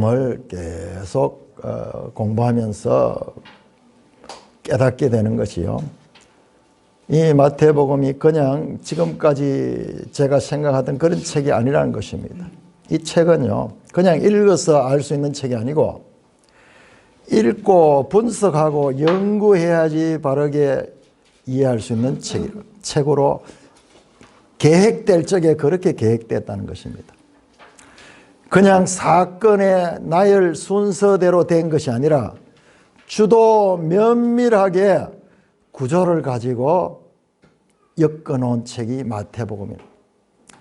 을 계속 공부하면서 깨닫게 되는 것이요. 이 마태복음이 그냥 지금까지 제가 생각하던 그런 책이 아니라는 것입니다. 이 책은요, 그냥 읽어서 알 수 있는 책이 아니고 읽고 분석하고 연구해야지 바르게 이해할 수 있는 책으로 계획될 적에 그렇게 계획됐다는 것입니다. 그냥 사건의 나열 순서대로 된 것이 아니라 주도 면밀하게 구조를 가지고 엮어놓은 책이 마태복음입니다.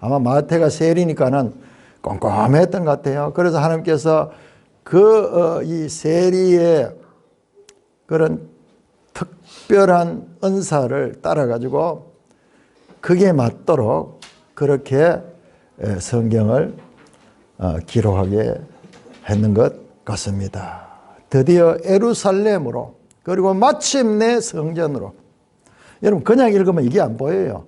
아마 마태가 세리니까는 꼼꼼했던 것 같아요. 그래서 하나님께서 이 세리의 그런 특별한 은사를 따라가지고 그게 맞도록 그렇게 성경을 기록하게 했는 것 같습니다. 드디어 예루살렘으로 그리고 마침내 성전으로. 여러분 그냥 읽으면 이게 안 보여요.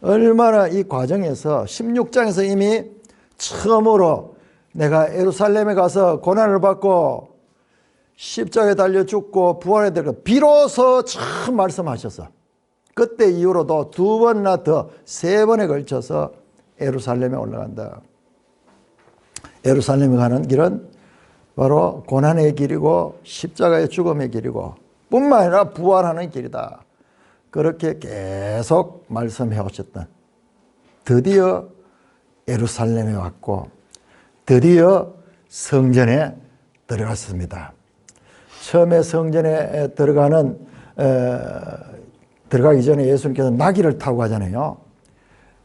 얼마나 이 과정에서 16장에서 이미 처음으로 내가 예루살렘에 가서 고난을 받고 십자가에 달려 죽고 부활해야 될 것 비로소 처음 말씀하셔서 그때 이후로도 2번이나 더 3번에 걸쳐서 예루살렘에 올라간다. 예루살렘에 가는 길은 바로 고난의 길이고 십자가의 죽음의 길이고 뿐만 아니라 부활하는 길이다. 그렇게 계속 말씀해 오셨던 드디어 예루살렘에 왔고 드디어 성전에 들어갔습니다. 처음에 성전에 들어가기 전에 예수님께서 나귀를 타고 가잖아요.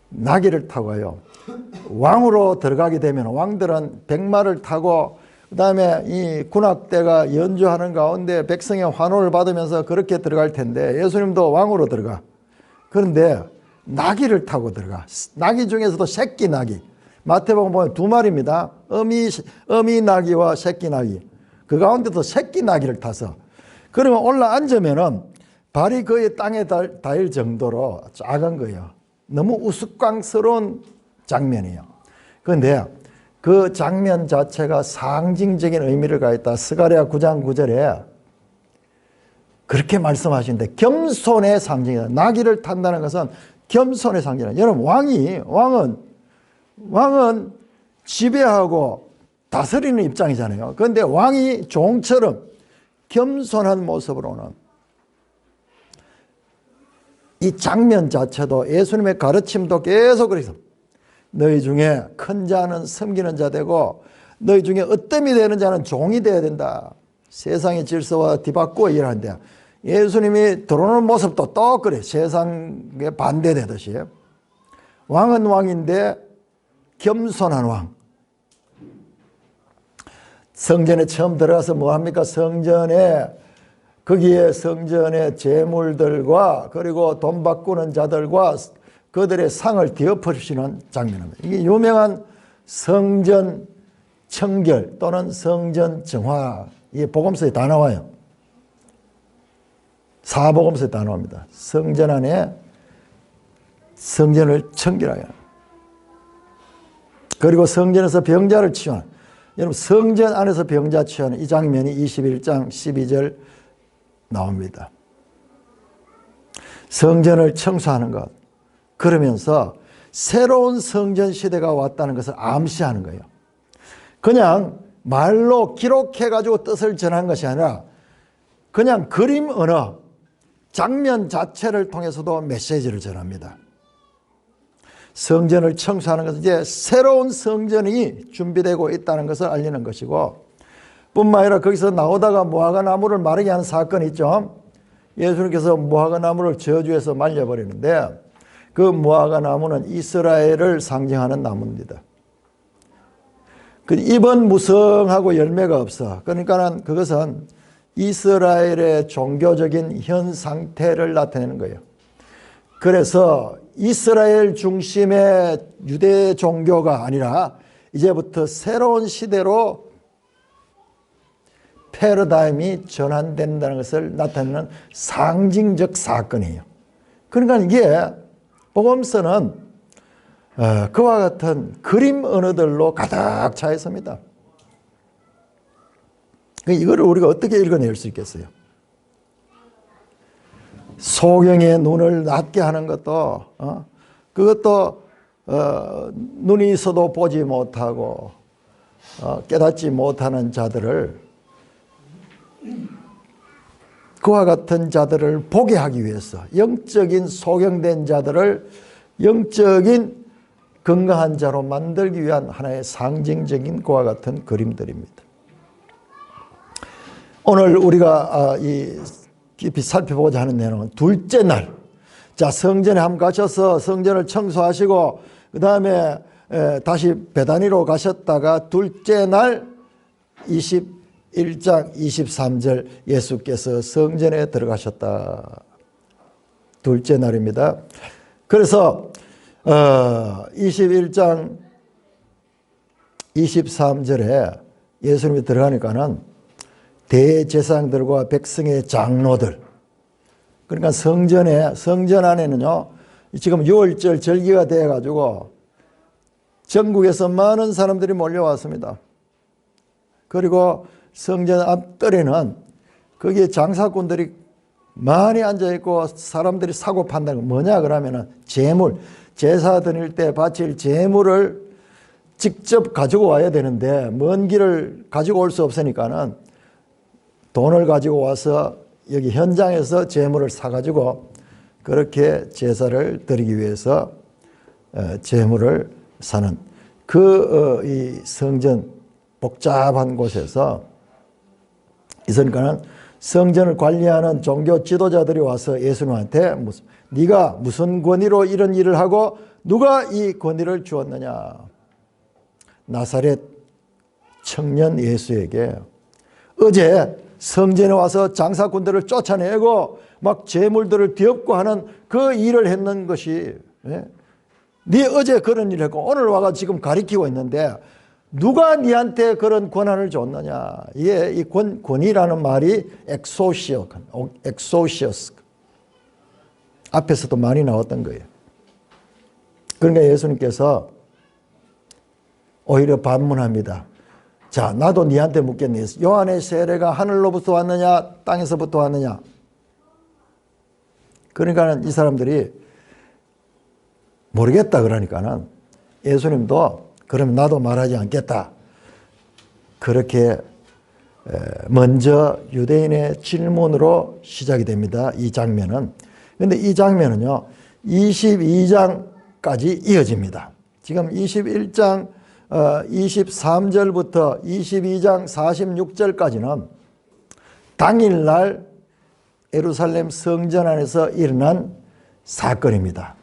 나귀를 타고 가요. 왕으로 들어가게 되면 왕들은 백마를 타고 그다음에 이 군악대가 연주하는 가운데 백성의 환호를 받으면서 그렇게 들어갈 텐데 예수님도 왕으로 들어가. 그런데 나귀를 타고 들어가. 나귀 중에서도 새끼 나귀. 마태복음 보면 2마리입니다. 어미 나귀와 새끼 나귀. 그 가운데도 새끼 나귀를 타서 그러면 올라 앉으면은 발이 거의 땅에 닿을 정도로 작은 거예요. 너무 우스꽝스러운 장면이에요. 그런데 그 장면 자체가 상징적인 의미를 가졌다. 스가랴 9장 9절에 그렇게 말씀하시는데 겸손의 상징이다. 나귀를 탄다는 것은 겸손의 상징이다. 여러분 왕은 지배하고 다스리는 입장이잖아요. 그런데 왕이 종처럼 겸손한 모습으로는 이 장면 자체도 예수님의 가르침도 계속 그래서 너희 중에 큰 자는 섬기는 자 되고 너희 중에 으뜸이 되는 자는 종이 되어야 된다. 세상의 질서와 뒤바꾸어 일하는데 예수님이 들어오는 모습도 또 그래. 세상에 반대되듯이 왕은 왕인데 겸손한 왕. 성전에 처음 들어가서 뭐합니까? 거기에 성전의 재물들과 그리고 돈 바꾸는 자들과 그들의 상을 뒤엎으시는 장면입니다. 이게 유명한 성전 청결 또는 성전 정화, 이게 복음서에 다 나와요. 사복음서에 다 나옵니다. 성전 안에 성전을 청결하게 하는. 그리고 성전에서 병자를 치유하는. 여러분 성전 안에서 병자 치유하는 이 장면이 21장 12절 나옵니다. 성전을 청소하는 것. 그러면서 새로운 성전 시대가 왔다는 것을 암시하는 거예요. 그냥 말로 기록해가지고 뜻을 전한 것이 아니라 그냥 그림 언어, 장면 자체를 통해서도 메시지를 전합니다. 성전을 청소하는 것은 이제 새로운 성전이 준비되고 있다는 것을 알리는 것이고 뿐만 아니라 거기서 나오다가 무화과 나무를 마르게 하는 사건이 있죠. 예수님께서 무화과 나무를 저주해서 말려버리는데 그 무화과 나무는 이스라엘을 상징하는 나무입니다. 그 잎은 무성하고 열매가 없어. 그러니까 그것은 이스라엘의 종교적인 현 상태를 나타내는 거예요. 그래서 이스라엘 중심의 유대 종교가 아니라 이제부터 새로운 시대로 패러다임이 전환된다는 것을 나타내는 상징적 사건이에요. 그러니까 이게 복음서는 그와 같은 그림 언어들로 가득 차 있습니다. 이거를 우리가 어떻게 읽어낼 수 있겠어요? 소경의 눈을 낮게 하는 것도 그것도 눈이 있어도 보지 못하고 깨닫지 못하는 자들을, 그와 같은 자들을 보게 하기 위해서, 영적인 소경된 자들을 영적인 건강한 자로 만들기 위한 하나의 상징적인 그와 같은 그림들입니다. 오늘 우리가 깊이 살펴보고자 하는 내용은 둘째 날, 자, 성전에 한번 가셔서 성전을 청소하시고 그 다음에 다시 베다니로 가셨다가 둘째 날 21장 23절 예수께서 성전에 들어가셨다. 둘째 날입니다. 그래서 21장 23절에 예수님이 들어가니까는 대제사장들과 백성의 장로들, 그러니까 성전 안에는요, 지금 6월절 절기가 되어 가지고 전국에서 많은 사람들이 몰려왔습니다. 그리고 성전 앞뜰에는 거기에 장사꾼들이 많이 앉아있고 사람들이 사고 판다는 건 뭐냐 그러면은 재물, 제사 드릴 때 바칠 재물을 직접 가지고 와야 되는데 먼 길을 가지고 올 수 없으니까는 돈을 가지고 와서 여기 현장에서 재물을 사가지고 그렇게 제사를 드리기 위해서 재물을 사는 이 성전 복잡한 곳에서 있으니까는 성전을 관리하는 종교 지도자들이 와서 예수님한테 네가 무슨 권위로 이런 일을 하고 누가 이 권위를 주었느냐. 나사렛 청년 예수에게 어제 성전에 와서 장사꾼들을 쫓아내고 막 재물들을 뒤엎고 하는 그 일을 했는 것이, 네 어제 그런 일을 했고 오늘 와가 지금 가리키고 있는데 누가 네한테 그런 권한을 줬느냐. 이게 이 권위라는 말이 엑소시어스 앞에서도 많이 나왔던 거예요. 그러니까 예수님께서 오히려 반문합니다. 자, 나도 네한테 묻겠네. 요한의 세례가 하늘로부터 왔느냐 땅에서부터 왔느냐. 그러니까는 이 사람들이 모르겠다 그러니까는 예수님도 그러면 나도 말하지 않겠다. 그렇게 먼저 유대인의 질문으로 시작이 됩니다. 이 장면은. 그런데 이 장면은요 22장까지 이어집니다. 지금 21장 23절부터 22장 46절까지는 당일날 예루살렘 성전 안에서 일어난 사건입니다.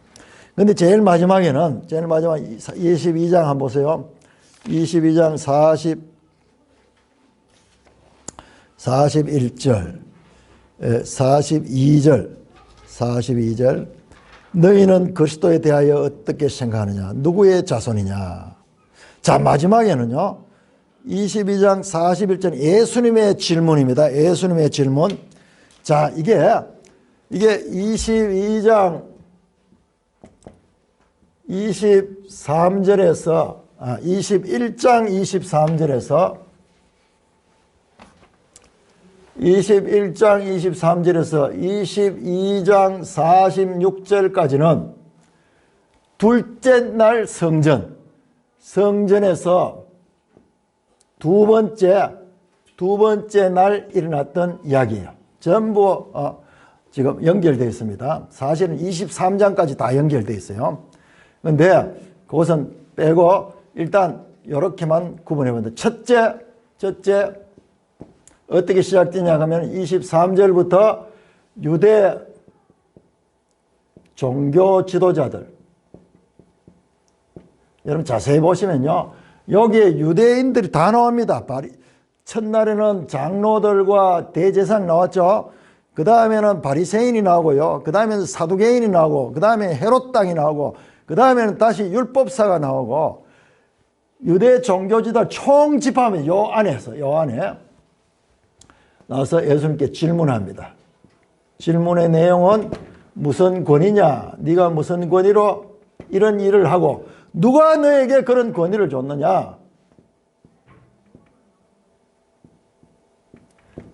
그런데 제일 마지막 22장 한번 보세요. 22장 41절, 42절 너희는 그리스도에 대하여 어떻게 생각하느냐? 누구의 자손이냐? 자, 마지막에는요 22장 41절 예수님의 질문입니다. 예수님의 질문. 자, 이게 22장 23절에서 21장 23절에서 22장 46절까지는 둘째 날 성전에서 두 번째 날 일어났던 이야기예요. 전부 지금 연결되어 있습니다. 사실은 23장까지 다 연결되어 있어요. 그런데 그것은 빼고 일단 이렇게만 구분해 보면 첫째 어떻게 시작되냐 하면 23절부터 유대 종교 지도자들, 여러분 자세히 보시면요 여기에 유대인들이 다 나옵니다. 첫날에는 장로들과 대제사장 나왔죠. 그 다음에는 바리새인이 나오고요. 그 다음에는 사두개인이 나오고, 그 다음에 헤롯 당이 나오고, 그 다음에는 다시 율법사가 나오고, 유대 종교지도자 총 집합이 요 안에 나와서 예수님께 질문합니다. 질문의 내용은 무슨 권위냐? 네가 무슨 권위로 이런 일을 하고 누가 너에게 그런 권위를 줬느냐?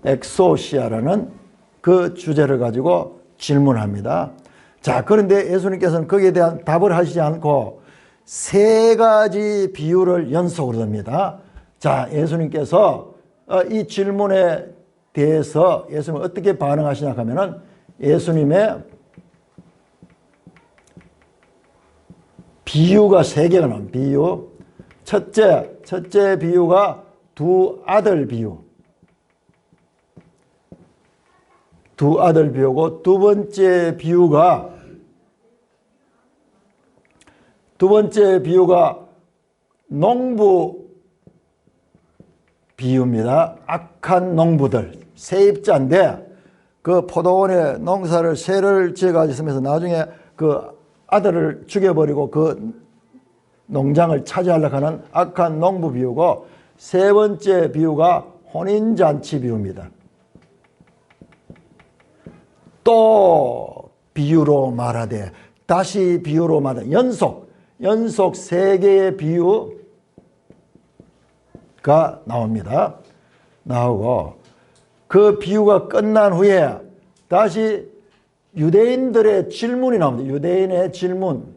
엑소시아라는 그 주제를 가지고 질문합니다. 자, 그런데 예수님께서는 거기에 대한 답을 하시지 않고 세 가지 비유를 연속으로 듭니다. 자, 예수님께서 이 질문에 대해서 예수님은 어떻게 반응하시냐 하면은 예수님의 비유가 세 개가 나옵니다. 비유. 첫째 비유가 두 아들 비유. 두 아들 비유고 두 번째 비유가 농부 비유입니다. 악한 농부들, 세입자인데 그 포도원에 농사를 새를 지어가지고 있으면서 나중에 그 아들을 죽여버리고 그 농장을 차지하려고 하는 악한 농부 비유고 세 번째 비유가 혼인잔치 비유입니다. 또 비유로 말하되 다시 비유로 말하되 연속 세 개의 비유가 나옵니다. 나오고 그 비유가 끝난 후에 다시 유대인들의 질문이 나옵니다. 유대인의 질문.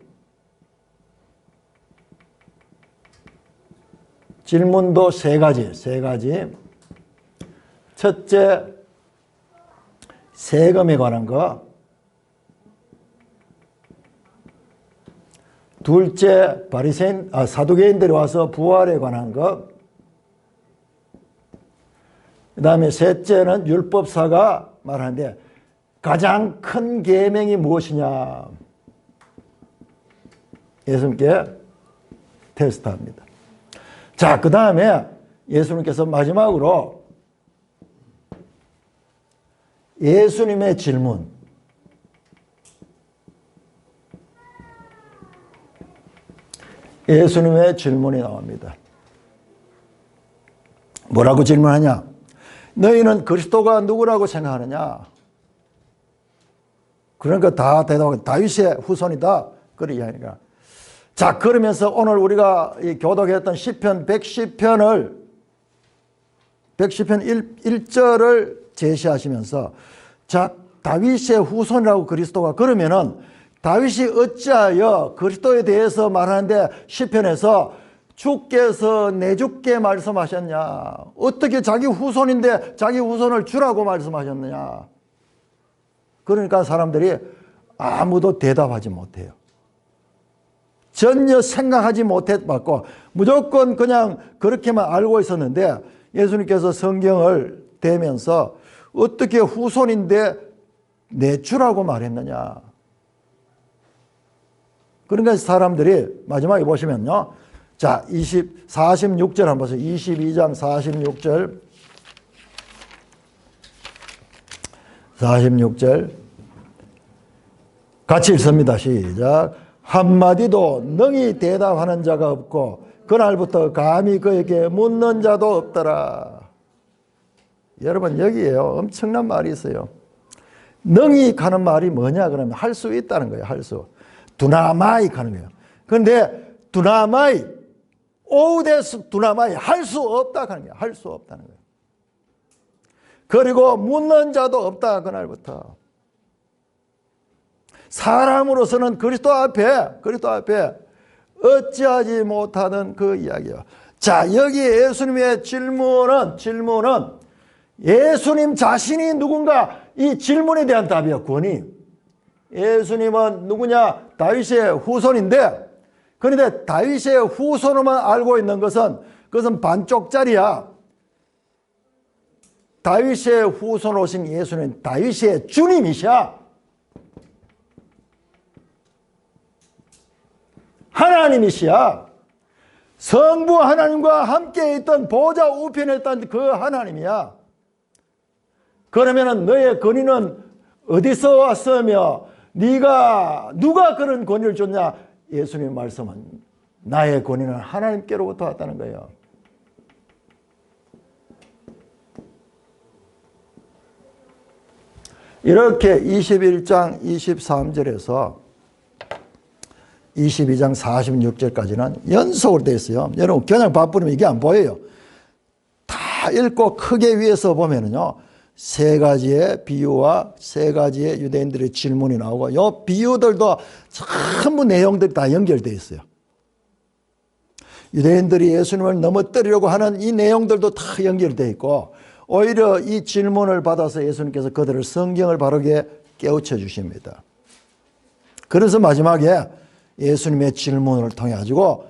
질문도 세 가지. 첫째, 세금에 관한 거. 둘째, 사두개인들이 와서 부활에 관한 것. 그 다음에 셋째는 율법사가 말하는데 가장 큰 계명이 무엇이냐. 예수님께 테스트합니다. 자, 그 다음에 예수님께서 마지막으로 예수님의 질문. 예수님의 질문이 나옵니다. 뭐라고 질문하냐? 너희는 그리스도가 누구라고 생각하느냐? 그러니까 다 대답하고 다윗의 후손이다. 그런 이야기가. 자, 그러면서 오늘 우리가 교독했던 시편 110편 1절을 제시하시면서 자, 다윗의 후손이라고 그리스도가 그러면은 다윗이 어찌하여 그리스도에 대해서 말하는데 시편에서 주께서 내주께 말씀하셨냐? 어떻게 자기 후손인데 자기 후손을 주라고 말씀하셨느냐? 그러니까 사람들이 아무도 대답하지 못해요. 전혀 생각하지 못했고 무조건 그냥 그렇게만 알고 있었는데 예수님께서 성경을 대면서 어떻게 후손인데 내주라고 말했느냐? 그러니까 사람들이 마지막에 보시면요. 자, 46절 한번 보세요. 22장 46절. 46절. 같이 읽습니다. 시작. 한마디도 능히 대답하는 자가 없고 그날부터 감히 그에게 묻는 자도 없더라. 여러분, 여기에요. 엄청난 말이 있어요. 능히 가는 말이 뭐냐 그러면 할 수 있다는 거예요. 할 수. 두나마이 가는 거예요. 그런데 두나마이 오데스 두나마이 할 수 없다 하는 거예요. 할 수 없다는 거예요. 그리고 묻는 자도 없다. 그날부터. 사람으로서는 그리스도 앞에 어찌하지 못하는 그 이야기예요. 자, 여기 예수님의 질문은 예수님 자신이 누군가 이 질문에 대한 답이에요. 권위. 예수님은 누구냐? 다윗의 후손인데 그런데 다윗의 후손으로만 알고 있는 것은 그것은 반쪽짜리야. 다윗의 후손으로 오신 예수는 다윗의 주님이셔. 하나님이시야. 성부 하나님과 함께 있던 보좌 우편에 있던 그 하나님이야. 그러면은 너의 권위는 어디서 왔으며 누가 그런 권위를 줬냐? 예수님의 말씀은 나의 권위는 하나님께로부터 왔다는 거예요. 이렇게 21장 23절에서 22장 46절까지는 연속으로 되어 있어요. 여러분 그냥 바쁘면 이게 안 보여요. 다 읽고 크게 위에서 보면은요. 세 가지의 비유와 세 가지의 유대인들의 질문이 나오고 이 비유들도 전부 내용들이 다 연결되어 있어요. 유대인들이 예수님을 넘어뜨리려고 하는 이 내용들도 다 연결되어 있고 오히려 이 질문을 받아서 예수님께서 그들을 성경을 바르게 깨우쳐 주십니다. 그래서 마지막에 예수님의 질문을 통해 가지고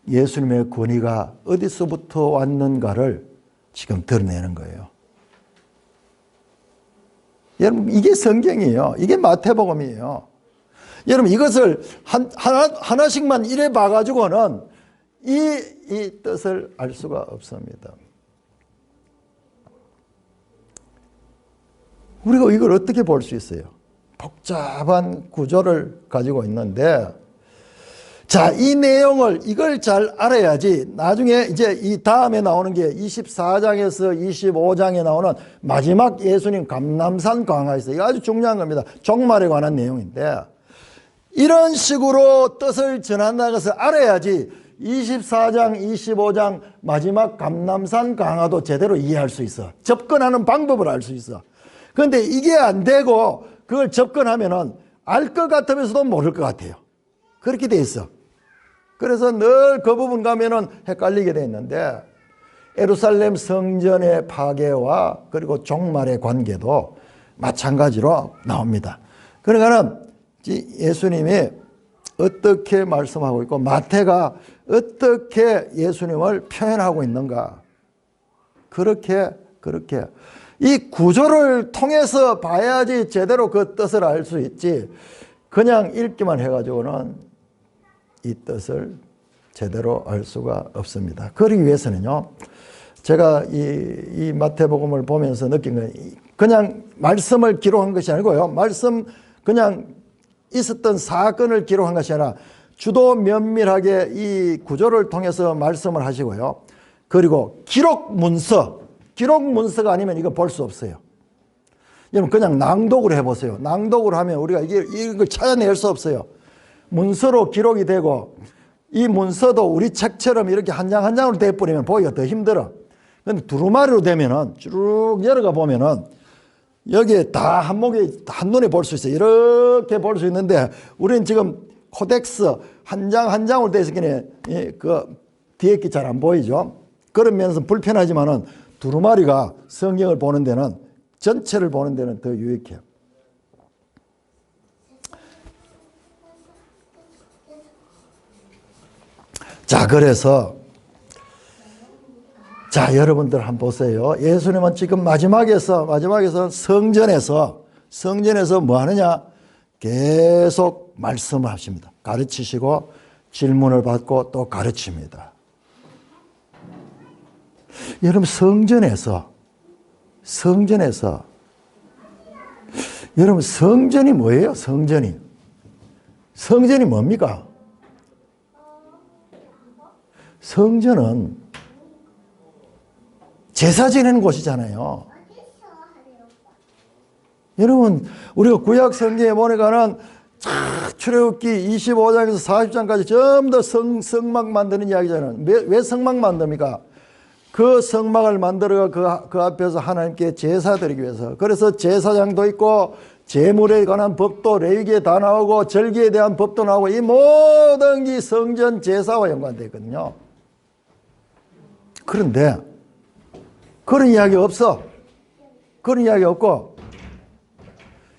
예수님의 권위가 어디서부터 왔는가를 지금 드러내는 거예요. 여러분 이게 성경이에요. 이게 마태복음이에요. 여러분 이것을 하나씩만 이래 봐가지고는 이 뜻을 알 수가 없습니다. 우리가 이걸 어떻게 볼 수 있어요? 복잡한 구조를 가지고 있는데 자, 이 내용을 이걸 잘 알아야지 나중에 이제 이 다음에 나오는 게 24장에서 25장에 나오는 마지막 예수님 감람산 강화에서 이거 아주 중요한 겁니다. 종말에 관한 내용인데 이런 식으로 뜻을 전한다는 것을 알아야지 24장, 25장 마지막 감람산 강화도 제대로 이해할 수 있어. 접근하는 방법을 알 수 있어. 그런데 이게 안 되고 그걸 접근하면은 알 것 같으면서도 모를 것 같아요. 그렇게 돼 있어. 그래서 늘 그 부분 가면은 헷갈리게 돼 있는데 예루살렘 성전의 파괴와 그리고 종말의 관계도 마찬가지로 나옵니다. 그러니까 예수님이 어떻게 말씀하고 있고 마태가 어떻게 예수님을 표현하고 있는가 그렇게 이 구조를 통해서 봐야지 제대로 그 뜻을 알 수 있지 그냥 읽기만 해가지고는 이 뜻을 제대로 알 수가 없습니다. 그러기 위해서는요 제가 이 마태복음을 보면서 느낀 건 그냥 말씀을 기록한 것이 아니고요 말씀 그냥 있었던 사건을 기록한 것이 아니라 주도 면밀하게 이 구조를 통해서 말씀을 하시고요 그리고 기록 문서가 아니면 이거 볼 수 없어요. 여러분 그냥 낭독을 해보세요. 낭독을 하면 우리가 이걸 찾아낼 수 없어요. 문서로 기록이 되고 이 문서도 우리 책처럼 이렇게 한 장 한 장으로 돼버리면 보기가 더 힘들어. 그런데 두루마리로 되면은 쭉 열어가 보면은 여기에 다 한눈에 볼 수 있어요. 이렇게 볼 수 있는데 우리는 지금 코덱스 한 장 한 장으로 돼 있으니 그 뒤에 게 잘 안 보이죠. 그런 면에서 불편하지만은 두루마리가 성경을 보는 데는 전체를 보는 데는 더 유익해요. 자, 그래서 자, 여러분들 한번 보세요. 예수님은 지금 마지막에서 성전에서 뭐 하느냐? 계속 말씀을 하십니다. 가르치시고 질문을 받고 또 가르칩니다. 여러분 성전에서 여러분 성전이 뭐예요? 성전이 뭡니까? 성전은 제사 지내는 곳이잖아요. 여러분 우리가 구약 성경에 보니까는 출애굽기 25장에서 40장까지 전부 다 성막 만드는 이야기잖아요. 왜 성막 만듭니까? 그 성막을 만들어가 그 앞에서 하나님께 제사 드리기 위해서. 그래서 제사장도 있고 제물에 관한 법도 레위기에 다 나오고 절기에 대한 법도 나오고 이 모든 게 성전 제사와 연관되어 있거든요. 그런데 그런 이야기 없어. 그런 이야기 없고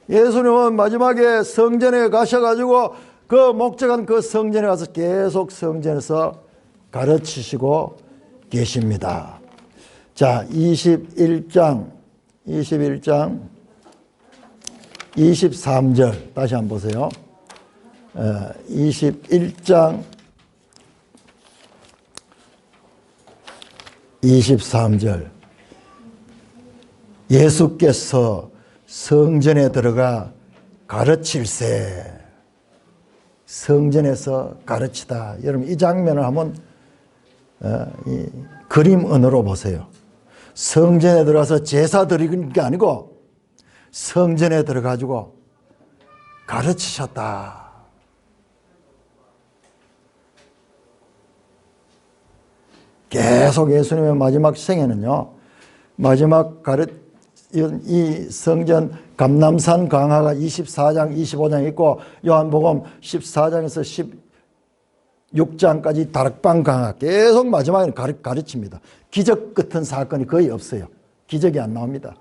예수님은 마지막에 성전에 가셔가지고 그 목적한 그 성전에 가서 계속 성전에서 가르치시고 계십니다. 자, 21장 23절 다시 한번 보세요. 21장 23절 예수께서 성전에 들어가 가르칠세. 성전에서 가르치다. 여러분 이 장면을 한번 이 그림 언어로 보세요. 성전에 들어가서 제사 드리는 게 아니고 성전에 들어가지고 가르치셨다. 계속 예수님의 마지막 생애는요. 마지막 이 성전 감람산 강화가 24장, 25장 있고 요한복음 14장에서 16장까지 다락방 강화 계속 마지막에는 가르칩니다. 기적 같은 사건이 거의 없어요. 기적이 안 나옵니다.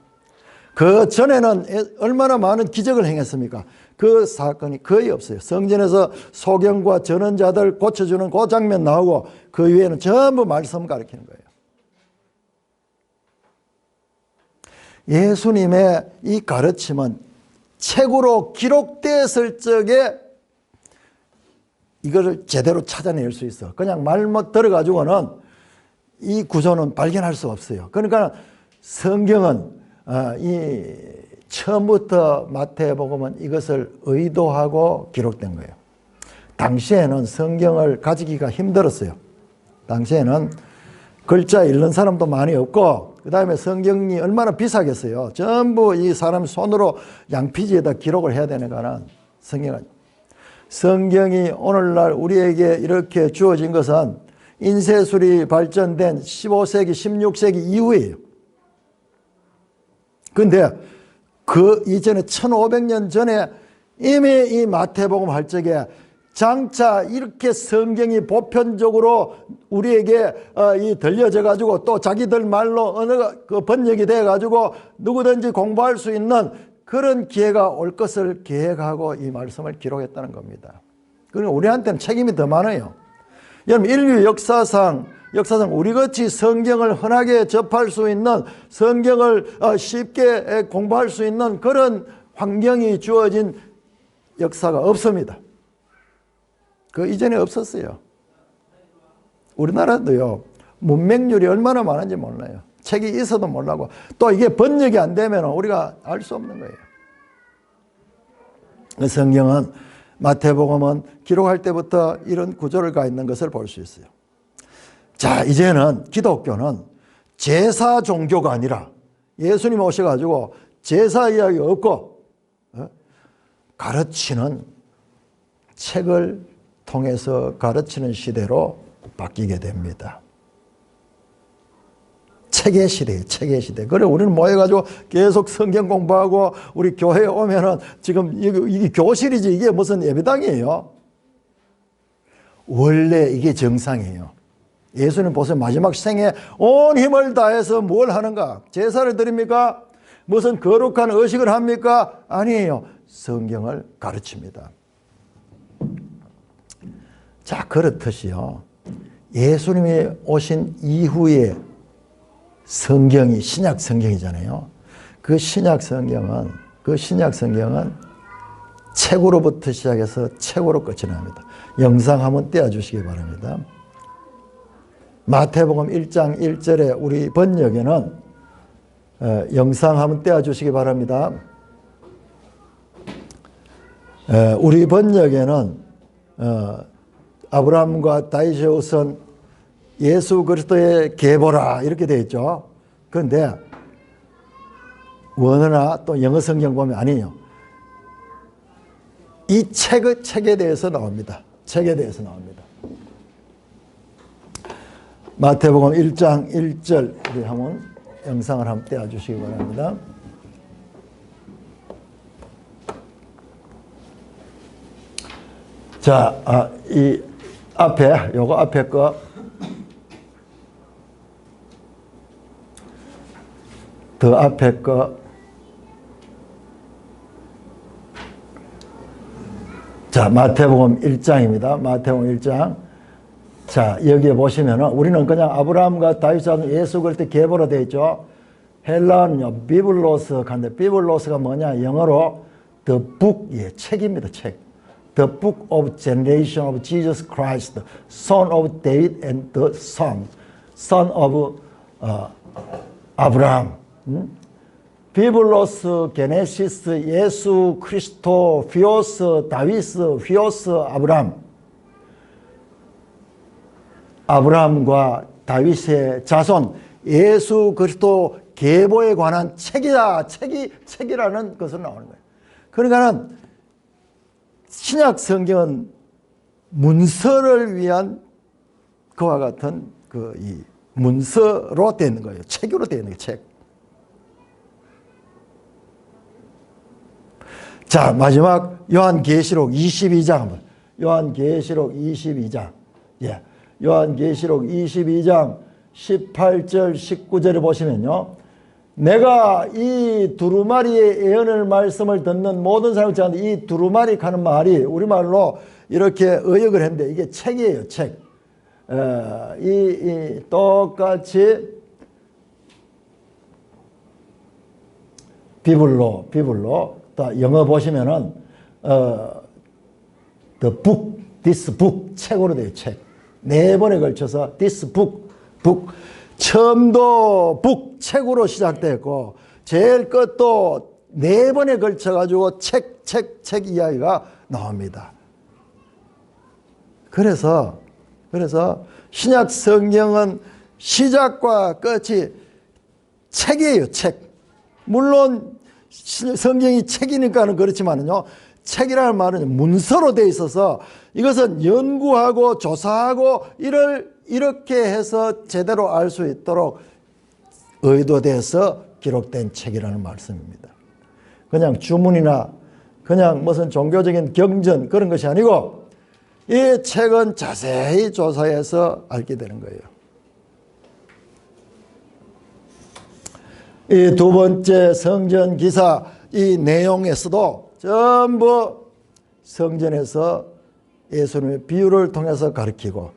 그 전에는 얼마나 많은 기적을 행했습니까? 그 사건이 거의 없어요. 성전에서 소경과 전원자들 고쳐주는 그 장면 나오고 그 위에는 전부 말씀 가르치는 거예요. 예수님의 이 가르침은 책으로 기록되었을 적에 이거를 제대로 찾아낼 수 있어. 그냥 말못 들어가지고는 이 구조는 발견할 수 없어요. 그러니까 성경은 이 처음부터 마태복음은 이것을 의도하고 기록된 거예요. 당시에는 성경을 가지기가 힘들었어요. 당시에는 글자 읽는 사람도 많이 없고 그 다음에 성경이 얼마나 비싸겠어요. 전부 이 사람 손으로 양피지에다 기록을 해야 되는 거는 성경이 오늘날 우리에게 이렇게 주어진 것은 인쇄술이 발전된 15세기, 16세기 이후예요. 그런데 그 이전에 1500년 전에 이미 이 마태복음 할 적에 장차 이렇게 성경이 보편적으로 우리에게 들려져 가지고 또 자기들 말로 언어가 번역이 돼 가지고 누구든지 공부할 수 있는 그런 기회가 올 것을 계획하고 이 말씀을 기록했다는 겁니다. 그러니까 우리한테는 책임이 더 많아요. 여러분 인류 역사상 우리같이 성경을 흔하게 접할 수 있는 성경을 쉽게 공부할 수 있는 그런 환경이 주어진 역사가 없습니다. 그 이전에 없었어요. 우리나라도요. 문맹률이 얼마나 많은지 몰라요. 책이 있어도 몰라고. 또 이게 번역이 안 되면 우리가 알 수 없는 거예요. 성경은 마태복음은 기록할 때부터 이런 구조를 가 있는 것을 볼 수 있어요. 자, 이제는 기독교는 제사 종교가 아니라 예수님 오셔가지고 제사 이야기 없고 가르치는 책을 통해서 가르치는 시대로 바뀌게 됩니다. 책의 시대예요. 책의 시대. 그래 우리는 모여가지고 계속 성경 공부하고 우리 교회에 오면은 지금 이게 교실이지 이게 무슨 예배당이에요. 원래 이게 정상이에요. 예수님 보세요. 마지막 생에 온 힘을 다해서 뭘 하는가? 제사를 드립니까? 무슨 거룩한 의식을 합니까? 아니에요. 성경을 가르칩니다. 자, 그렇듯이요. 예수님이 오신 이후에 성경이 신약 성경이잖아요. 그 신약 성경은 책으로부터 시작해서 책으로 끝이 납니다. 영상 한번 띄워주시기 바랍니다. 마태복음 1장 1절에 우리 번역에는 영상 한번 띄워주시기 바랍니다. 우리 번역에는 아브라함과 다윗의 후손 예수 그리스도의 계보라 이렇게 되어 있죠. 그런데 원어나 또 영어 성경 보면 아니에요. 이 책에 대해서 나옵니다. 책에 대해서 나옵니다. 마태복음 1장 1절 우리 한번 영상을 한번 떼어주시기 바랍니다. 자, 이 앞에 요거 앞에 거 더 앞에 거 자, 마태복음 1장입니다. 마태복음 1장. 자, 여기에 보시면은 우리는 그냥 아브라함과 다윗과 예수 그리스도 계보로 되어 있죠. 헬라는요, 비블로스 간데 비블로스가 뭐냐? 영어로 the book, 예, 책입니다. 책. The book of generation of Jesus Christ, son of David and the son of 아브라함. 비블로스, 게네시스, 예수, 그리스도, 휘오스, 다윗스, 휘오스, 아브라함. 아브라함과 다윗의 자손, 예수 그리스도 계보에 관한 책이라는 것을 나오는 거예요. 그러니까는 신약 성경은 문서를 위한 그와 같은 이 문서로 되어 있는 거예요. 책으로 되어 있는 거예요. 책. 자, 마지막 요한계시록 22장. 요한계시록 22장. 예. 요한계시록 22장 18절 19절에 보시면요. 내가 이 두루마리의 예언을 말씀을 듣는 모든 사람을 제한테 이 두루마리 하는 말이 우리말로 이렇게 의역을 했는데 이게 책이에요, 책. 똑같이 비블로 영어 보시면은 the book, this book 책으로 돼요, 책. 4번에 걸쳐서 this book 처음도 book 책으로 시작됐고 제일 끝도 4번에 걸쳐 가지고 책 이야기가 나옵니다. 그래서 신약 성경은 시작과 끝이 책이에요, 책. 물론 성경이 책이니까는 그렇지만요. 책이라는 말은 문서로 되어 있어서 이것은 연구하고 조사하고 이렇게 해서 제대로 알 수 있도록 의도돼서 기록된 책이라는 말씀입니다. 그냥 주문이나 그냥 무슨 종교적인 경전 그런 것이 아니고 이 책은 자세히 조사해서 알게 되는 거예요. 이 두 번째 성전 기사 이 내용에서도 전부 성전에서 예수님의 비유를 통해서 가르치고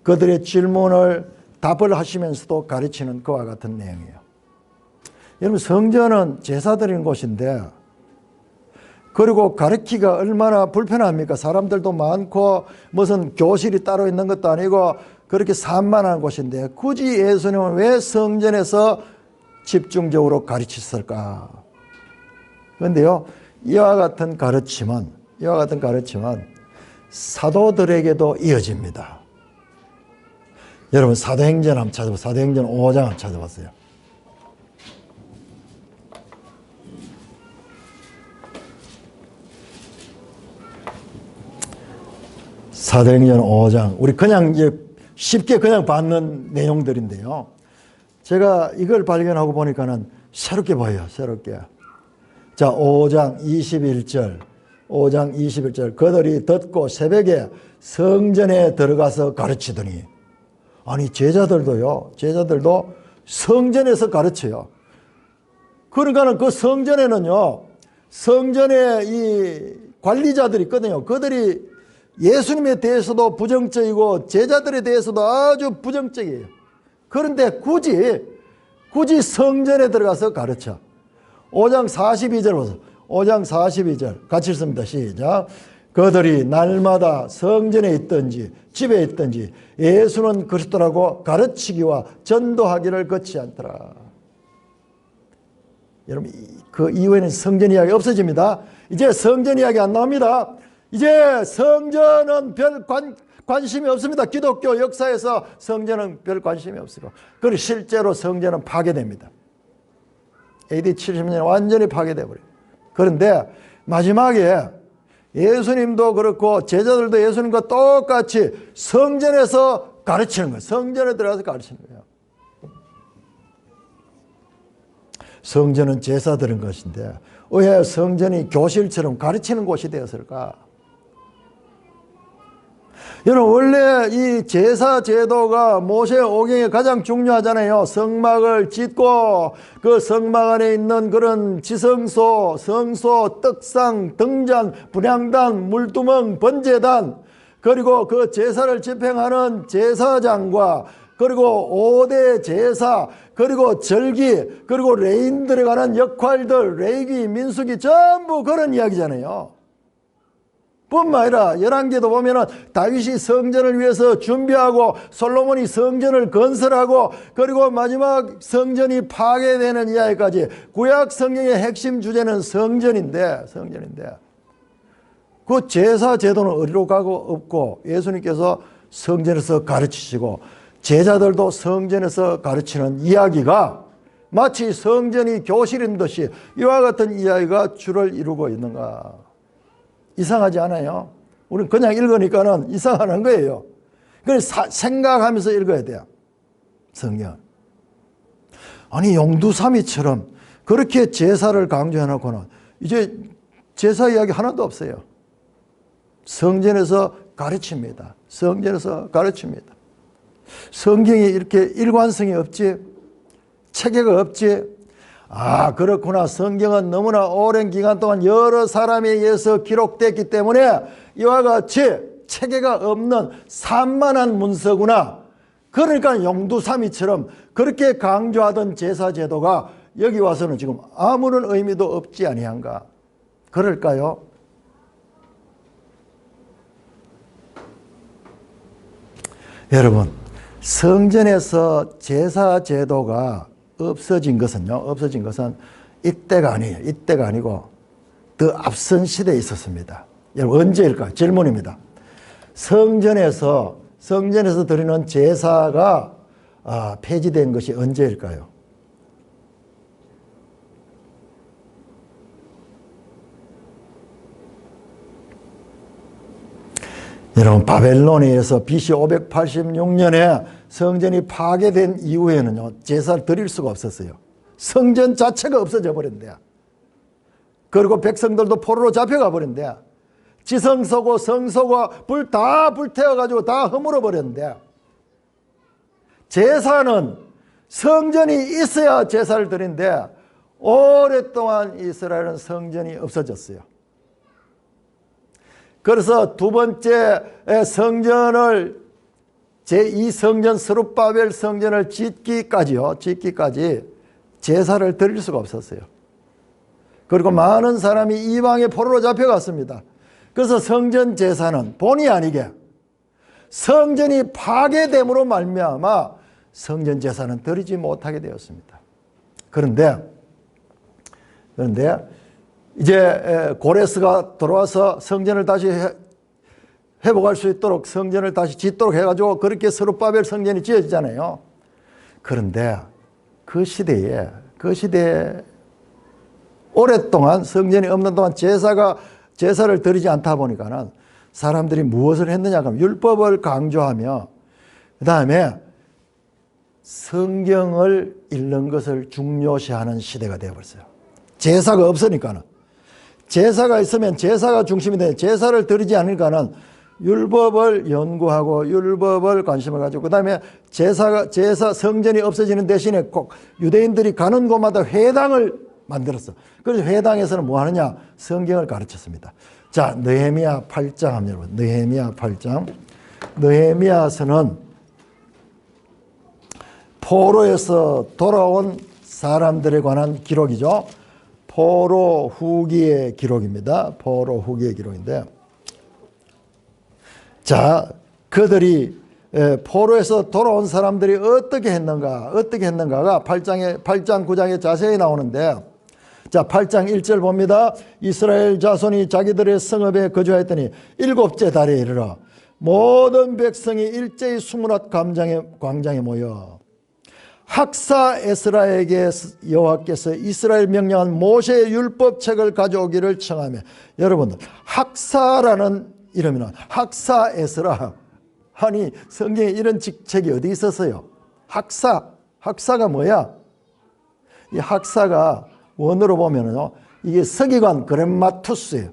그들의 질문을 답을 하시면서도 가르치는 그와 같은 내용이에요. 여러분 성전은 제사 드리는 곳인데 그리고 가르치기가 얼마나 불편합니까? 사람들도 많고 무슨 교실이 따로 있는 것도 아니고 그렇게 산만한 곳인데 굳이 예수님은 왜 성전에서 집중적으로 가르치셨을까? 그런데요, 이와 같은 가르침은 사도들에게도 이어집니다. 여러분 사도행전 한번 찾아보세요. 사도행전 5장 한번 찾아봤어요. 사도행전 5장. 우리 그냥 이제 쉽게 그냥 받는 내용들인데요. 제가 이걸 발견하고 보니까는 새롭게 보여요. 새롭게. 자, 5장 21절. 5장 21절. 그들이 듣고 새벽에 성전에 들어가서 가르치더니 아니 제자들도 성전에서 가르쳐요. 그러니까는 그 성전에는요. 성전에 이 관리자들이 있거든요. 그들이 예수님에 대해서도 부정적이고 제자들에 대해서도 아주 부정적이에요. 그런데 굳이 성전에 들어가서 가르쳐. 5장 42절 보세요. 5장 42절 같이 읽습니다. 시작. 그들이 날마다 성전에 있든지 집에 있든지 예수는 그리스도라고 가르치기와 전도하기를 거치 않더라. 여러분 그 이후에는 성전 이야기 없어집니다. 이제 성전 이야기 안 나옵니다. 이제 성전은 별 관심이 없습니다. 기독교 역사에서 성전은 별 관심이 없어요. 그리고 실제로 성전은 파괴됩니다. AD 70년에 완전히 파괴돼버려요. 그런데 마지막에 예수님도 그렇고 제자들도 예수님과 똑같이 성전에서 가르치는 거예요. 성전에 들어가서 가르치는 거예요. 성전은 제사 드린 것인데 왜 성전이 교실처럼 가르치는 곳이 되었을까? 여러분 원래 이 제사 제도가 모세 오경에 가장 중요하잖아요. 성막을 짓고 그 성막 안에 있는 그런 지성소, 성소, 떡상, 등잔, 분향단, 물두멍, 번제단 그리고 그 제사를 집행하는 제사장과 그리고 5대 제사 그리고 절기 그리고 레인들에 관한 역할들 레위기 민수기 전부 그런 이야기잖아요. 뿐만 아니라 열왕기도 보면은 다윗이 성전을 위해서 준비하고 솔로몬이 성전을 건설하고 그리고 마지막 성전이 파괴되는 이야기까지 구약 성경의 핵심 주제는 성전인데 그 제사 제도는 어디로 가고 없고 예수님께서 성전에서 가르치시고 제자들도 성전에서 가르치는 이야기가 마치 성전이 교실인 듯이 이와 같은 이야기가 주를 이루고 있는가? 이상하지 않아요? 우리는 그냥 읽으니까는 이상하는 거예요. 그래서 생각하면서 읽어야 돼요. 성경. 아니 용두삼위처럼 그렇게 제사를 강조해놓고는 이제 제사 이야기 하나도 없어요. 성전에서 가르칩니다. 성전에서 가르칩니다. 성경이 이렇게 일관성이 없지, 체계가 없지. 아, 그렇구나. 성경은 너무나 오랜 기간 동안 여러 사람에 의해서 기록됐기 때문에 이와 같이 체계가 없는 산만한 문서구나. 그러니까 용두삼위처럼 그렇게 강조하던 제사제도가 여기 와서는 지금 아무런 의미도 없지 아니한가. 그럴까요? 여러분, 성전에서 제사제도가 없어진 것은 이때가 아니에요. 이때가 아니고 더 앞선 시대에 있었습니다. 여러분, 언제일까요? 질문입니다. 성전에서 드리는 제사가 폐지된 것이 언제일까요? 여러분, 바벨론에 의해서 BC 586년에 성전이 파괴된 이후에는요, 제사를 드릴 수가 없었어요. 성전 자체가 없어져 버린대요. 그리고 백성들도 포로로 잡혀가 버린대요. 지성소고 성소고 다 불태워가지고 다 허물어 버렸는데, 제사는 성전이 있어야 제사를 드린데 오랫동안 이스라엘은 성전이 없어졌어요. 그래서 두 번째 성전을, 제2성전 스룹바벨 성전을 짓기까지 제사를 드릴 수가 없었어요. 그리고 많은 사람이 이방의 포로로 잡혀갔습니다. 그래서 성전 제사는 본의 아니게 성전이 파괴됨으로 말미암아 성전 제사는 드리지 못하게 되었습니다. 그런데 이제 고레스가 돌아와서 성전을 다시 회복할 수 있도록 성전을 다시 짓도록 해가지고 그렇게 스룹바벨 성전이 지어지잖아요. 그런데 그 시대에 오랫동안 성전이 없는 동안 제사를 드리지 않다 보니까는 사람들이 무엇을 했느냐 하면 율법을 강조하며 그 다음에 성경을 읽는 것을 중요시하는 시대가 되어버렸어요. 제사가 없으니까는. 제사가 있으면 제사가 중심이 되는데 제사를 드리지 않으니까는 율법을 연구하고 율법을 관심을 가지고, 그 다음에 제사 성전이 없어지는 대신에 꼭 유대인들이 가는 곳마다 회당을 만들었어. 그래서 회당에서는 뭐 하느냐? 성경을 가르쳤습니다. 자, 느헤미야 8장 합니다, 여러분. 느헤미야 8장. 느헤미야서는 포로에서 돌아온 사람들에 관한 기록이죠. 포로 후기의 기록입니다. 포로 후기의 기록인데, 자, 그들이 포로에서 돌아온 사람들이 어떻게 했는가가 8장 9장에 자세히 나오는데, 자, 8장 1절 봅니다. 이스라엘 자손이 자기들의 성읍에 거주하였더니 7째 달에 이르러 모든 백성이 일제히 수문앗 광장에 모여 학사 에스라에게 여호와께서 이스라엘 명령한 모세의 율법책을 가져오기를 청하며, 여러분들, 학사라는 이름이는 학사 에스라. 아니, 성경에 이런 직책이 어디 있었어요? 학사가 뭐야? 이 학사가 원어로 보면은요, 이게 서기관 그렘마투스예요.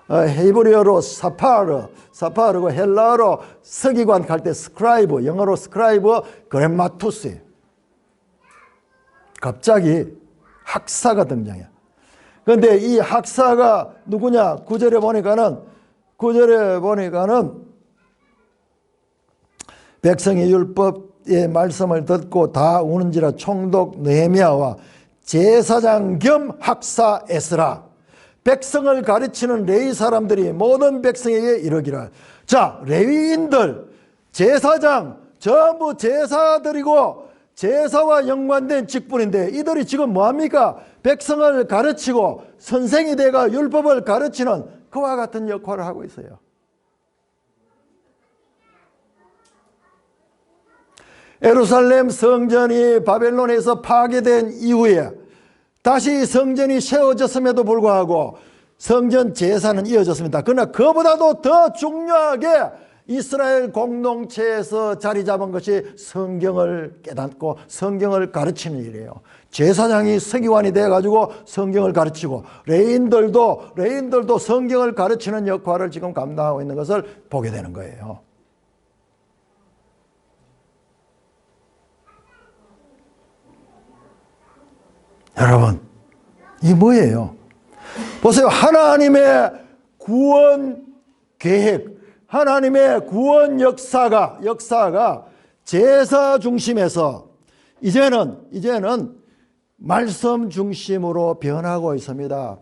히브리어로 사파르고 헬라어로 서기관 갈 때 스크라이브, 영어로 스크라이브 그렘마투스예요. 갑자기 학사가 등장해요. 그런데 이 학사가 누구냐? 9절에 보니까는 백성이 율법의 말씀을 듣고 다 우는지라 총독 느헤미야와 제사장 겸 학사 에스라, 백성을 가르치는 레위 사람들이 모든 백성에게 이르기를. 자, 레위인들, 제사장 전부 제사 드리고 제사와 연관된 직분인데 이들이 지금 뭐합니까? 백성을 가르치고 선생이 되가 율법을 가르치는 그와 같은 역할을 하고 있어요. 예루살렘 성전이 바벨론에서 파괴된 이후에 다시 성전이 세워졌음에도 불구하고 성전 제사는 이어졌습니다. 그러나 그보다도 더 중요하게 이스라엘 공동체에서 자리 잡은 것이 성경을 깨닫고 성경을 가르치는 일이에요. 제사장이 서기관이 돼가지고 성경을 가르치고 레인들도 성경을 가르치는 역할을 지금 감당하고 있는 것을 보게 되는 거예요. 여러분, 이 뭐예요? 보세요. 하나님의 구원 계획, 하나님의 구원 역사가 제사 중심에서 이제는 말씀 중심으로 변하고 있습니다.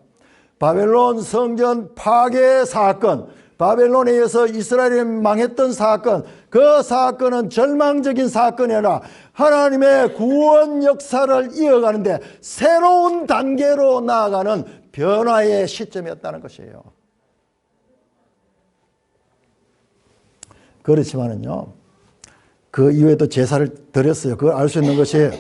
바벨론 성전 파괴 사건, 바벨론에 의해서 이스라엘이 망했던 사건, 그 사건은 절망적인 사건이 아니라 하나님의 구원 역사를 이어가는데 새로운 단계로 나아가는 변화의 시점이었다는 것이에요. 그렇지만은요, 그 이후에도 제사를 드렸어요. 그걸 알 수 있는 것이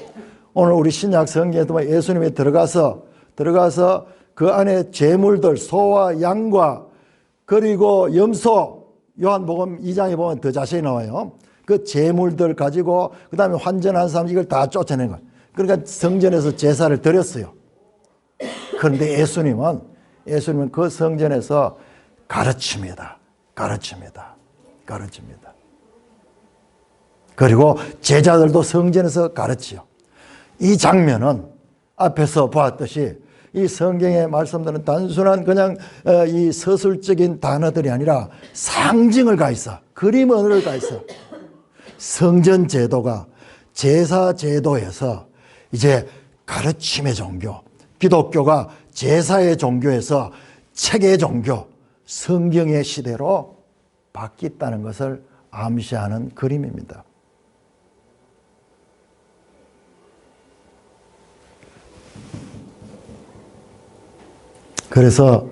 오늘 우리 신약 성경에도 예수님이 들어가서 그 안에 제물들, 소와 양과 그리고 염소, 요한복음 2장에 보면 더 자세히 나와요. 그 제물들 가지고 그 다음에 환전한 사람 이걸 다 쫓아낸 거예요. 그러니까 성전에서 제사를 드렸어요. 그런데 예수님은 그 성전에서 가르칩니다. 그리고 제자들도 성전에서 가르치요. 이 장면은 앞에서 보았듯이 이 성경의 말씀들은 단순한 그냥 이 서술적인 단어들이 아니라 상징을 가있어. 그림 언어를 가있어. 성전 제도가 제사 제도에서 이제 가르침의 종교, 기독교가 제사의 종교에서 책의 종교, 성경의 시대로 바뀌었다는 것을 암시하는 그림입니다. 그래서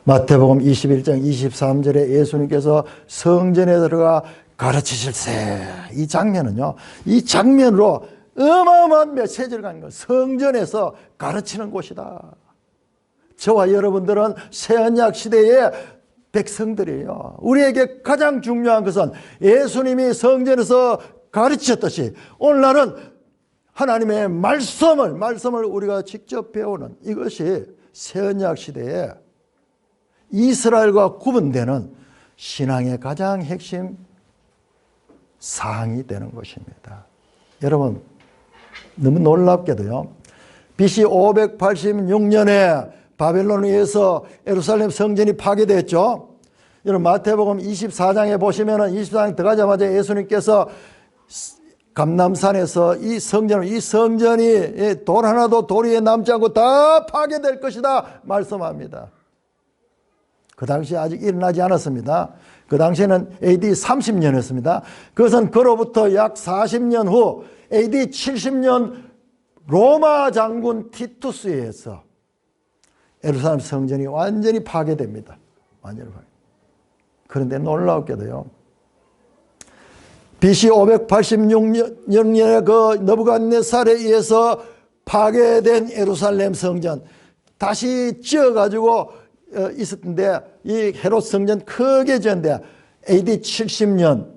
마태복음 21장 23절에 예수님께서 성전에 들어가 가르치실세, 이 장면은요, 이 장면으로 어마어마한 메시지를 가는 거예요. 성전에서 가르치는 곳이다. 저와 여러분들은 새언약 시대의 백성들이에요. 우리에게 가장 중요한 것은 예수님이 성전에서 가르치셨듯이 오늘날은 하나님의 말씀을 우리가 직접 배우는 이것이 새언약 시대에 이스라엘과 구분되는 신앙의 가장 핵심 사항이 되는 것입니다. 여러분, 너무 놀랍게도요, BC 586년에 바벨론에 의해서 예루살렘 성전이 파괴됐죠. 여러분, 마태복음 24장에 보시면은 24장 들어가자마자 예수님께서 감람산에서 이 성전이 돌 하나도 도리에 남지 않고 다 파괴될 것이다 말씀합니다. 그 당시에 아직 일어나지 않았습니다. 그 당시에는 AD 30년이었습니다. 그것은 그로부터 약 40년 후 AD 70년 로마 장군 티투스에 의해서 예루살렘 성전이 완전히 파괴됩니다. 완전히 파괴. 그런데 놀랍게도요, BC 586년에 그 느부갓네살에 의해서 파괴된 예루살렘 성전 다시 지어가지고 있었는데, 이 헤롯 성전 크게 지었는데 AD 70년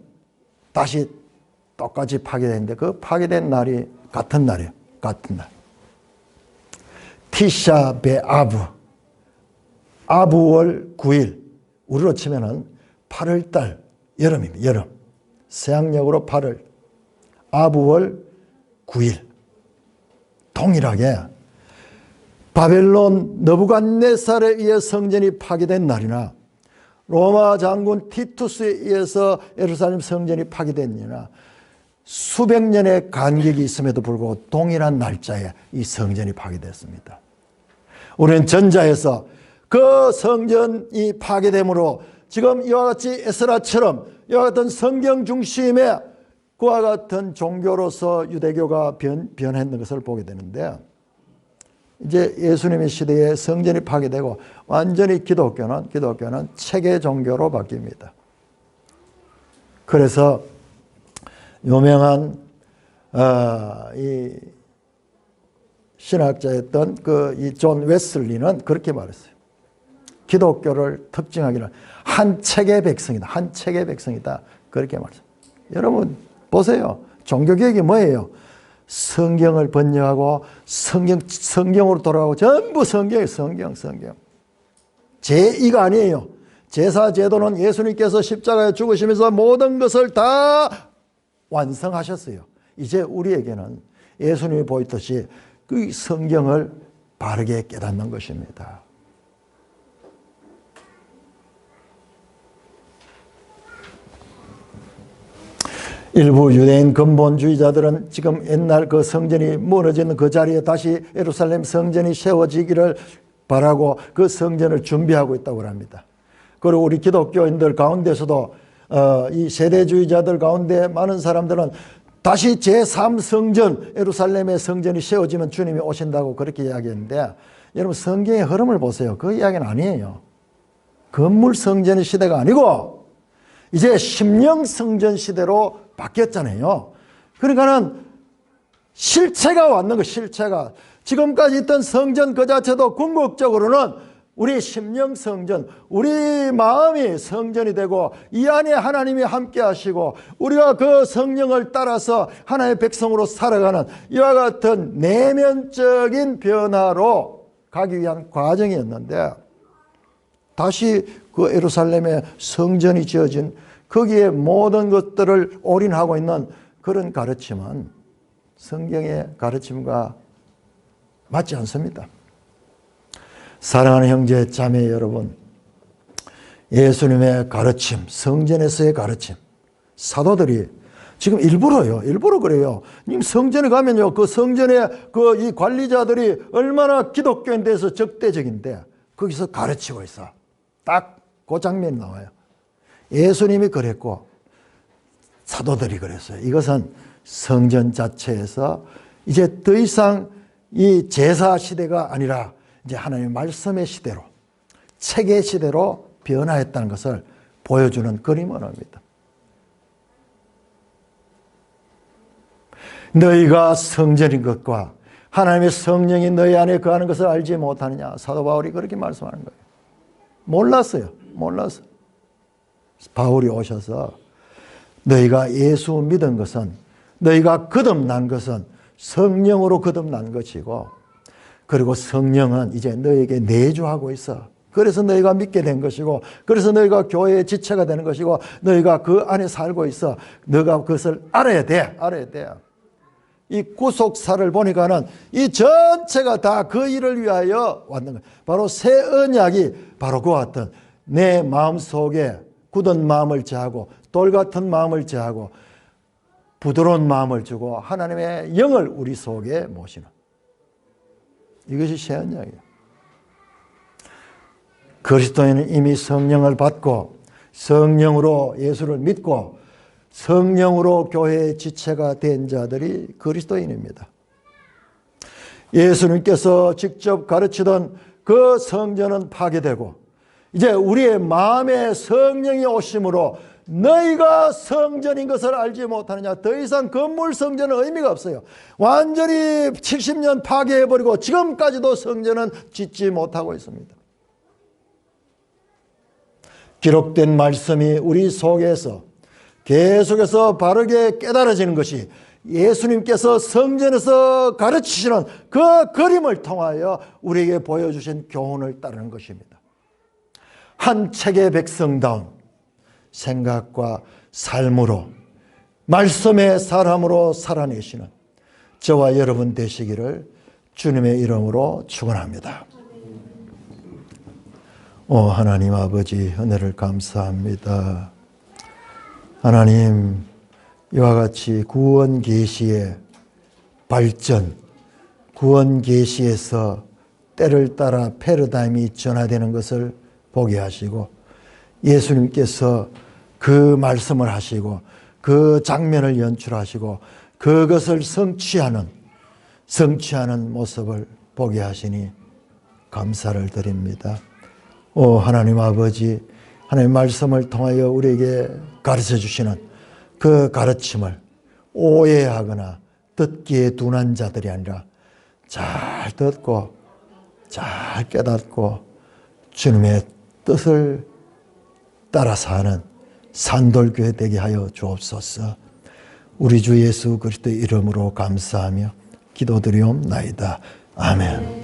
다시 똑같이 파괴됐는데, 그 파괴된 날이 같은 날이에요. 같은 날. 티샤 베아브, 아부월 9일, 우리로 치면은 8월달, 여름입니다. 여름. 서양력으로 8월, 아부월 9일. 동일하게 바벨론 느부갓네살에 의해 성전이 파괴된 날이나 로마 장군 티투스에 의해서 예루살렘 성전이 파괴된 날이나 수백 년의 간격이 있음에도 불구하고 동일한 날짜에 이 성전이 파괴됐습니다. 우리는 전자에서 그 성전이 파괴됨으로 지금 이와 같이 에스라처럼 이와 같은 성경 중심의 그와 같은 종교로서 유대교가 변했는 것을 보게 되는데, 이제 예수님의 시대에 성전이 파괴되고 완전히 기독교는 체계 종교로 바뀝니다. 그래서 유명한 이 신학자였던 이 존 웨슬리는 그렇게 말했어요. 기독교를 특징하기는 한 책의 백성이다. 한 책의 백성이다. 그렇게 말씀. 여러분 보세요. 종교개혁이 뭐예요? 성경을 번역하고 성경으로 돌아가고 전부 성경이에요. 성경. 제2가 아니에요. 제사 제도는 예수님께서 십자가에 죽으시면서 모든 것을 다 완성하셨어요. 이제 우리에게는 예수님이 보였듯이 그 성경을 바르게 깨닫는 것입니다. 일부 유대인 근본주의자들은 지금 옛날 그 성전이 무너진 그 자리에 다시 예루살렘 성전이 세워지기를 바라고 그 성전을 준비하고 있다고 합니다. 그리고 우리 기독교인들 가운데서도 이 세대주의자들 가운데 많은 사람들은 다시 제3성전 예루살렘의 성전이 세워지면 주님이 오신다고 그렇게 이야기했는데, 여러분 성경의 흐름을 보세요. 그 이야기는 아니에요. 건물 성전의 시대가 아니고 이제 심령 성전 시대로 바뀌었잖아요. 그러니까는 실체가 왔는 거예요. 실체가. 지금까지 있던 성전 그 자체도 궁극적으로는 우리 심령 성전, 우리 마음이 성전이 되고 이 안에 하나님이 함께 하시고 우리가 그 성령을 따라서 하나님의 백성으로 살아가는 이와 같은 내면적인 변화로 가기 위한 과정이었는데, 다시 그 예루살렘에 성전이 지어진 거기에 모든 것들을 올인하고 있는 그런 가르침은 성경의 가르침과 맞지 않습니다. 사랑하는 형제 자매 여러분, 예수님의 가르침, 성전에서의 가르침, 사도들이 지금 일부러 그래요. 님 성전에 가면요, 그 성전의 그 이 관리자들이 얼마나 기독교인 대해서 적대적인데 거기서 가르치고 있어. 딱 그 장면이 나와요. 예수님이 그랬고 사도들이 그랬어요. 이것은 성전 자체에서 이제 더 이상 이 제사 시대가 아니라 이제 하나님의 말씀의 시대로, 책의 시대로 변화했다는 것을 보여주는 그림 언어입니다. 너희가 성전인 것과 하나님의 성령이 너희 안에 거하는 것을 알지 못하느냐. 사도 바울이 그렇게 말씀하는 거예요. 몰랐어요. 바울이 오셔서 너희가 예수 믿은 것은, 너희가 거듭난 것은 성령으로 거듭난 것이고, 그리고 성령은 이제 너희에게 내주하고 있어. 그래서 너희가 믿게 된 것이고, 그래서 너희가 교회의 지체가 되는 것이고, 너희가 그 안에 살고 있어. 너가 그것을 알아야 돼. 이 구속사를 보니까는 이 전체가 다 그 일을 위하여 왔는 거예요. 바로 새 언약이 바로 그와 같은 내 마음 속에 굳은 마음을 제하고 돌 같은 마음을 제하고 부드러운 마음을 주고 하나님의 영을 우리 속에 모시는, 이것이 새 언약이에요. 그리스도인은 이미 성령을 받고 성령으로 예수를 믿고 성령으로 교회의 지체가 된 자들이 그리스도인입니다. 예수님께서 직접 가르치던 그 성전은 파괴되고 이제 우리의 마음에 성령이 오심으로 너희가 성전인 것을 알지 못하느냐. 더 이상 건물 성전은 의미가 없어요. 완전히 70년 파괴해버리고 지금까지도 성전은 짓지 못하고 있습니다. 기록된 말씀이 우리 속에서 계속해서 바르게 깨달아지는 것이 예수님께서 성전에서 가르치시는 그 그림을 통하여 우리에게 보여주신 교훈을 따르는 것입니다. 한 책의 백성다운 생각과 삶으로 말씀의 사람으로 살아내시는 저와 여러분 되시기를 주님의 이름으로 축원합니다. 오 하나님 아버지, 은혜를 감사합니다. 하나님, 이와 같이 구원 계시의 발전, 구원 계시에서 때를 따라 패러다임이 전화되는 것을 보게 하시고 예수님께서 그 말씀을 하시고 그 장면을 연출하시고 그것을 성취하는 모습을 보게 하시니 감사를 드립니다. 오 하나님 아버지, 하나님의 말씀을 통하여 우리에게 가르쳐 주시는 그 가르침을 오해하거나 듣기에 둔한 자들이 아니라 잘 듣고 잘 깨닫고 주님의 뜻을 따라 사는 산돌교회 되게 하여 주옵소서. 우리 주 예수 그리스도의 이름으로 감사하며 기도드리옵나이다. 아멘.